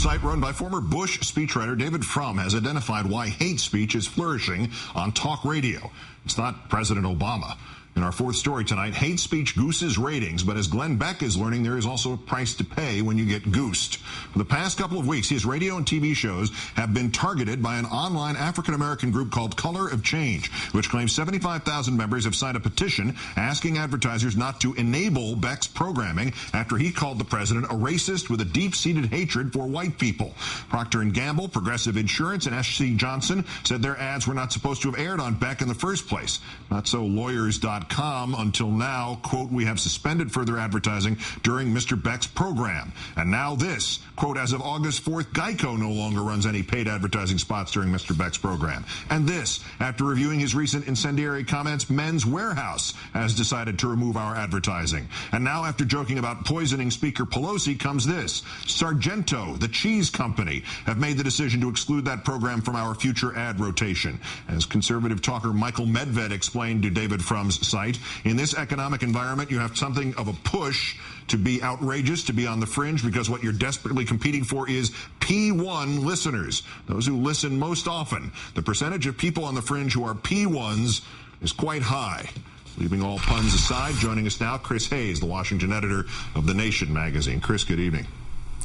website run by former Bush speechwriter David Frum has identified why hate speech is flourishing on talk radio. It's not President Obama. In our fourth story tonight, hate speech gooses ratings, but as Glenn Beck is learning, there is also a price to pay when you get goosed. For the past couple of weeks, his radio and TV shows have been targeted by an online African-American group called Color of Change, which claims 75,000 members have signed a petition asking advertisers not to enable Beck's programming after he called the president a racist with a deep-seated hatred for white people. Procter & Gamble, Progressive Insurance, and S.C. Johnson said their ads were not supposed to have aired on Beck in the first place. Not so lawyers.com. Until now, quote, we have suspended further advertising during Mr. Beck's program. And now this, quote, as of August 4th, Geico no longer runs any paid advertising spots during Mr. Beck's program. And this, after reviewing his recent incendiary comments, Men's Warehouse has decided to remove our advertising. And now after joking about poisoning Speaker Pelosi comes this. Sargento, the cheese company, have made the decision to exclude that program from our future ad rotation. As conservative talker Michael Medved explained to David Frum's site, in this economic environment, you have something of a push to be outrageous, to be on the fringe, because what you're desperately competing for is P1 listeners, those who listen most often. The percentage of people on the fringe who are P1s is quite high. Leaving all puns aside, joining us now, Chris Hayes, the Washington editor of The Nation magazine. Chris, good evening.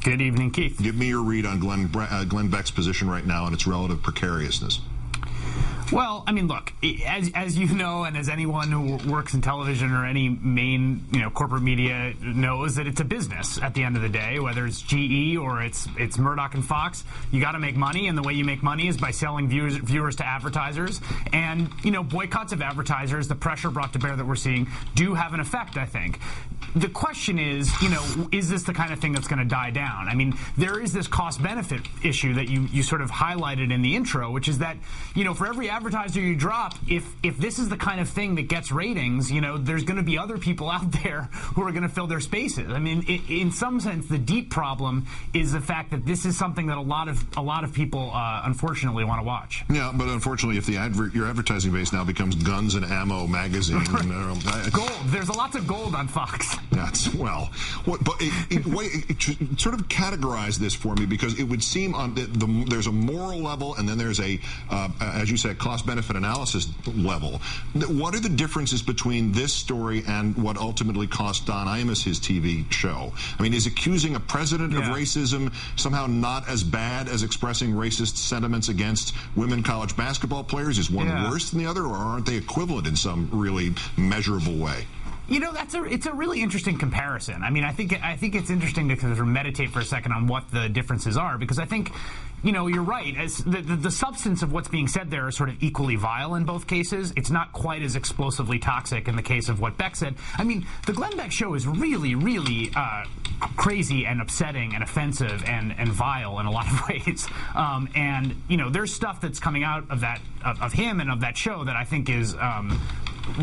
Good evening, Keith. Give me your read on Glenn Beck's position right now and its relative precariousness. Well, I mean, look, as you know, and as anyone who works in television or any main, corporate media knows, that it's a business at the end of the day, whether it's GE or it's Murdoch and Fox. You got to make money, and the way you make money is by selling viewers to advertisers. And, boycotts of advertisers, the pressure brought to bear that we're seeing, do have an effect, I think. The question is, is this the kind of thing that's going to die down? I mean, there is this cost-benefit issue that you sort of highlighted in the intro, which is that, for every advertiser you drop, if this is the kind of thing that gets ratings, there's going to be other people out there who are going to fill their spaces. I mean, in some sense, the deep problem is the fact that this is something that a lot of people unfortunately want to watch. Yeah, but unfortunately, if your advertising base now becomes Guns and Ammo magazine, gold. There's lots of gold on Fox. That's sort of categorize this for me, because it would seem on there's a moral level, and then there's a as you said, cost-benefit analysis level. What are the differences between this story and what ultimately cost Don Imus his TV show? I mean, is accusing a president of racism somehow not as bad as expressing racist sentiments against women college basketball players? Is one worse than the other, or aren't they equivalent in some really measurable way? It's a really interesting comparison. I mean, I think it's interesting to kind of meditate for a second on what the differences are, because I think, you're right. As the substance of what's being said there is sort of equally vile in both cases. It's not quite as explosively toxic in the case of what Beck said. I mean, the Glenn Beck show is really, really crazy and upsetting and offensive and vile in a lot of ways. And there's stuff that's coming out of that of him and of that show that I think is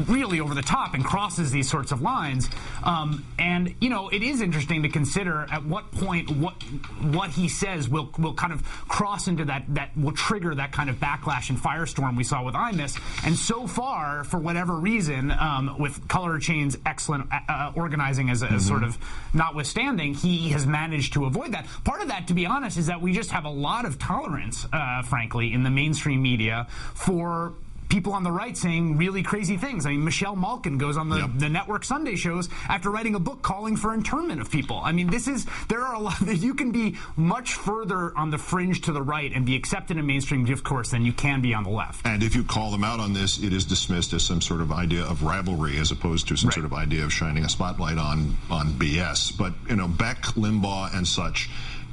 really over the top and crosses these sorts of lines. And it is interesting to consider at what point what he says will kind of cross into that will trigger that kind of backlash and firestorm we saw with Imus. And so far, for whatever reason, with Color Chain's excellent organizing as sort of notwithstanding, he has managed to avoid that. Part of that, to be honest, is that we just have a lot of tolerance, frankly, in the mainstream media for people on the right saying really crazy things. I mean, Michelle Malkin goes on the network Sunday shows after writing a book calling for internment of people. I mean, there are a lot that you can be much further on the fringe to the right and be accepted in mainstream discourse than you can be on the left. And if you call them out on this, it is dismissed as some sort of idea of rivalry as opposed to some sort of idea of shining a spotlight on BS. But, Beck, Limbaugh, and such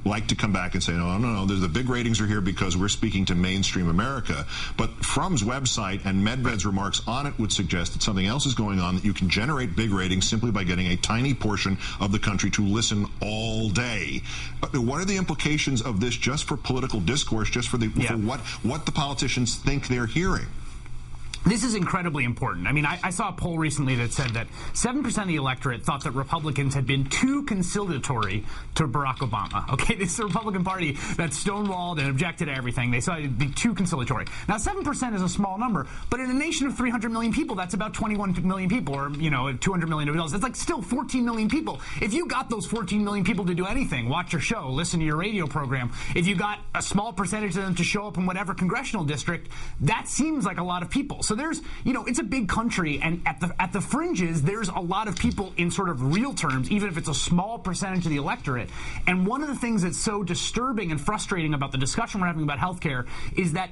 like to come back and say, no, the big ratings are here because we're speaking to mainstream America. But Frum's website and Medved's remarks on it would suggest that something else is going on, that you can generate big ratings simply by getting a tiny portion of the country to listen all day. What are the implications of this just for political discourse, just for for what the politicians think they're hearing? This is incredibly important. I mean, I saw a poll recently that said that 7% of the electorate thought that Republicans had been too conciliatory to Barack Obama. Okay, this is the Republican Party that stonewalled and objected to everything. They saw it be too conciliatory. Now, 7% is a small number, but in a nation of 300 million people, that's about 21 million people, or, 200 million adults. That's like still 14 million people. If you got those 14 million people to do anything, watch your show, listen to your radio program, if you got a small percentage of them to show up in whatever congressional district, that seems like a lot of people. So there's, it's a big country, and at the fringes, there's a lot of people in sort of real terms, even if it's a small percentage of the electorate. And one of the things that's so disturbing and frustrating about the discussion we're having about healthcare is that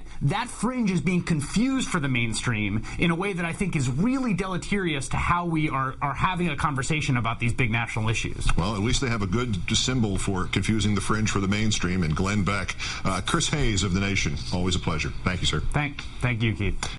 fringe is being confused for the mainstream in a way that I think is really deleterious to how we are having a conversation about these big national issues. Well, at least they have a good symbol for confusing the fringe for the mainstream, and Glenn Beck. Chris Hayes of The Nation, always a pleasure. Thank you, sir. Thank you, Keith.